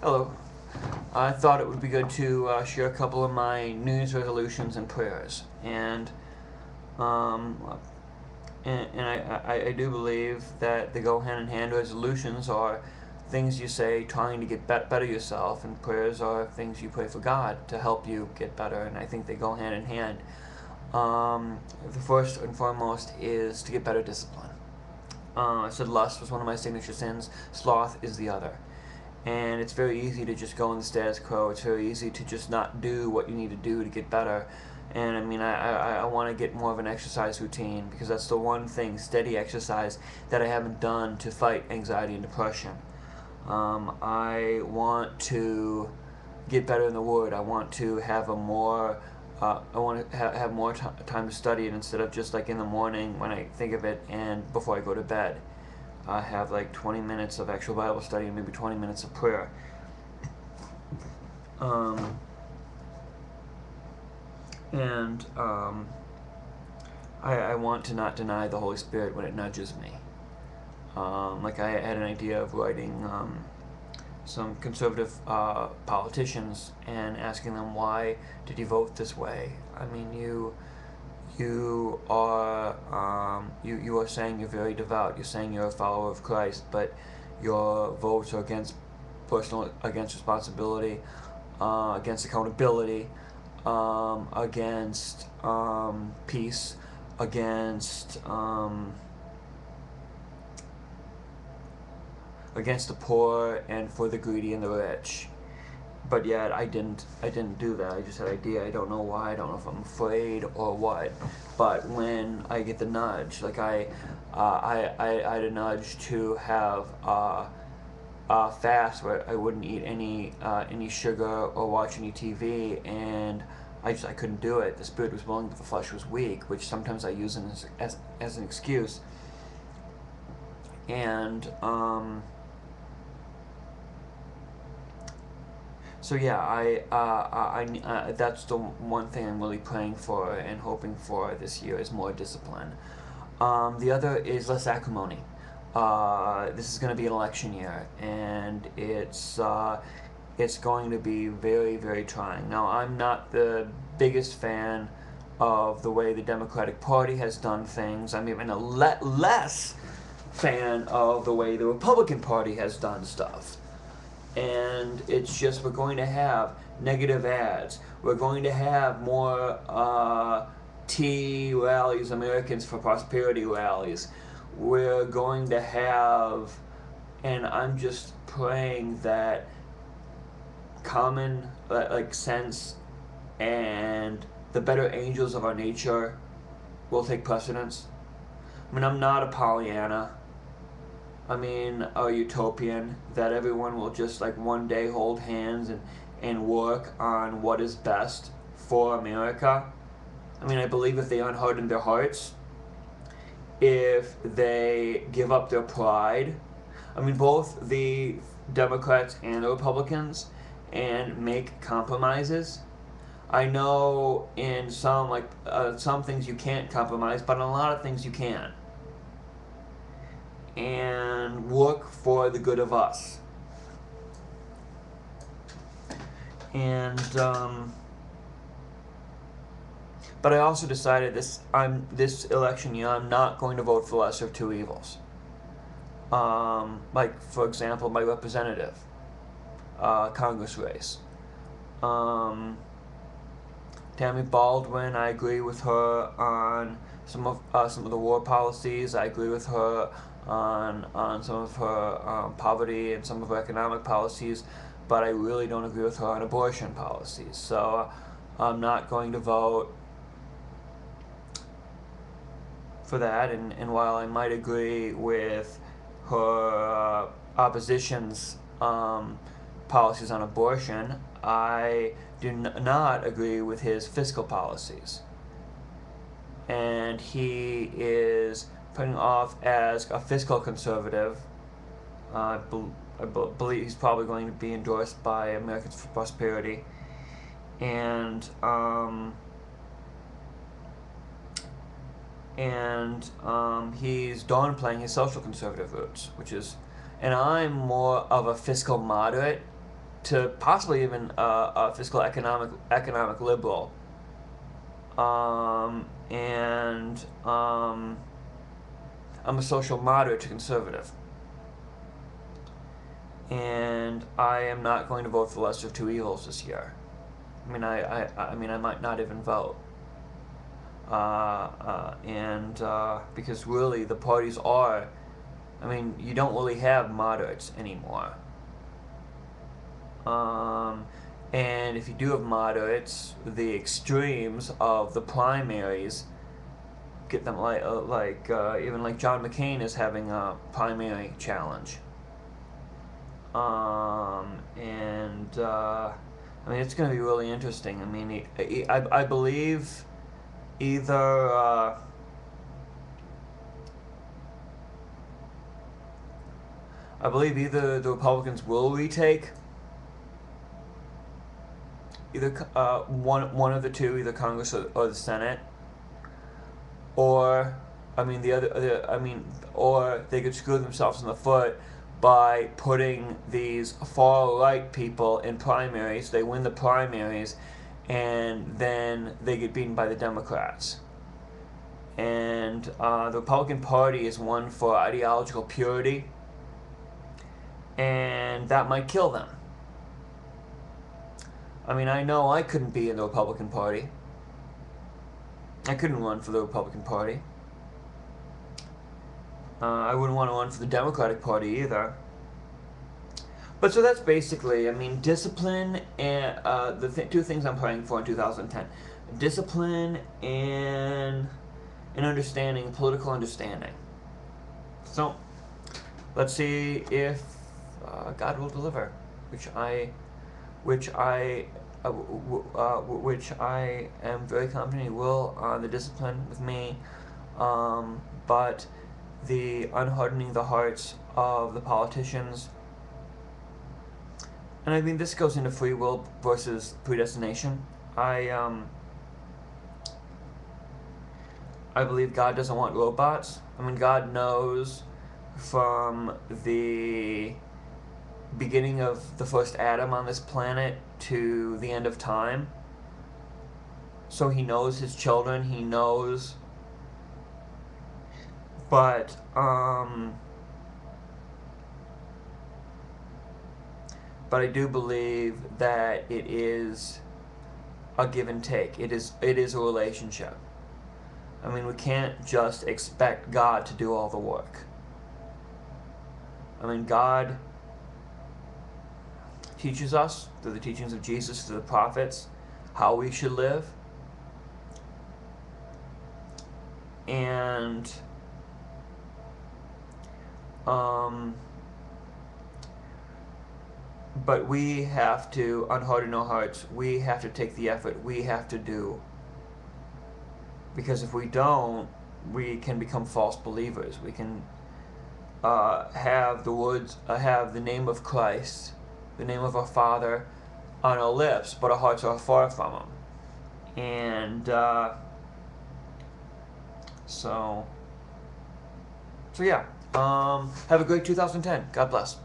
Hello. I thought it would be good to share a couple of my New Year's resolutions and prayers, um, and I do believe that they go hand in hand. Resolutions are things you say trying to get better yourself, and prayers are things you pray for God to help you get better, and I think they go hand in hand. The first and foremost is to get better discipline. I said lust was one of my signature sins. Sloth is the other. And it's very easy to just go in the status quo. It's very easy to just not do what you need to do to get better. And I mean, I want to get more of an exercise routine, because that's the one thing, steady exercise, that I haven't done to fight anxiety and depression. I want to get better in the Word. I want to have a more I want to have more time to study it, instead of just like in the morning when I think of it and before I go to bed. I have like 20 minutes of actual Bible study and maybe 20 minutes of prayer. I want to not deny the Holy Spirit when it nudges me. Like I had an idea of writing some conservative politicians and asking them, why did you vote this way? I mean, you are you are saying you're very devout. You're saying you're a follower of Christ, but your votes are against against responsibility, against accountability, against peace, against against the poor and for the greedy and the rich. But yet I didn't do that. I just had an idea. I don't know why. I don't know if I'm afraid or what. But when I get the nudge, like I had a nudge to have a fast where I wouldn't eat any sugar or watch any TV, and I couldn't do it. The spirit was willing, but the flesh was weak, which sometimes I use as an excuse. And so yeah, I that's the one thing I'm really praying for and hoping for this year, is more discipline. The other is less acrimony. This is going to be an election year, and it's going to be very, very trying. Now, I'm not the biggest fan of the way the Democratic Party has done things. I'm even a less fan of the way the Republican Party has done stuff. And it's just, we're going to have negative ads. We're going to have more tea rallies, Americans for Prosperity rallies. We're going to have, and I'm just praying that common like sense and the better angels of our nature will take precedence. I mean, I'm not a Pollyanna. I mean, a utopian, that everyone will just like one day hold hands and work on what is best for America. I mean, I believe if they unharden their hearts, if they give up their pride, I mean, both the Democrats and the Republicans, and make compromises. I know in some some things you can't compromise, but in a lot of things you can. And work for the good of us. And but I also decided this election year I'm not going to vote for lesser of two evils. Like for example, my representative, Congress race. Tammy Baldwin, I agree with her on some of the war policies. I agree with her on some of her poverty and some of her economic policies, but I really don't agree with her on abortion policies. So I'm not going to vote for that. And while I might agree with her opposition's policies on abortion, I do not agree with his fiscal policies. And he is putting off as a fiscal conservative. I believe he's probably going to be endorsed by Americans for Prosperity. And he's downplaying his social conservative roots, and I'm more of a fiscal moderate, to possibly even a fiscal economic liberal. And I'm a social moderate to conservative. And I am not going to vote for the lesser of two evils this year. I mean, I might not even vote. Because really the parties are, I mean, you don't really have moderates anymore. And if you do have moderates, the extremes of the primaries get them even like John McCain is having a primary challenge. I mean, it's going to be really interesting. I mean, I believe either the Republicans will retake either one of the two, either Congress or the Senate, or or they could screw themselves in the foot by putting these far-right people in primaries. They win the primaries, and then they get beaten by the Democrats. And the Republican Party is one for ideological purity, and that might kill them. I mean, I know I couldn't be in the Republican Party. I couldn't run for the Republican Party. I wouldn't want to run for the Democratic Party either. But so that's basically, I mean, discipline and two things I'm praying for in 2010. Discipline and understanding, political understanding. So, let's see if God will deliver, which I am very confident He will on the discipline with me, but the unhardening the hearts of the politicians. And I mean, this goes into free will versus predestination. I believe God doesn't want robots. I mean, God knows from the beginning of the first Adam on this planet to the end of time. So He knows His children. He knows. But I do believe that it is a give and take. It is a relationship. I mean, we can't just expect God to do all the work. I mean, God teaches us through the teachings of Jesus, through the prophets, how we should live. And but we have to unharden our hearts. We have to take the effort. We have to do. Because if we don't, we can become false believers. We can have the name of Christ, the name of our Father on our lips, but our hearts are far from Him. And so yeah. Have a great 2010. God bless.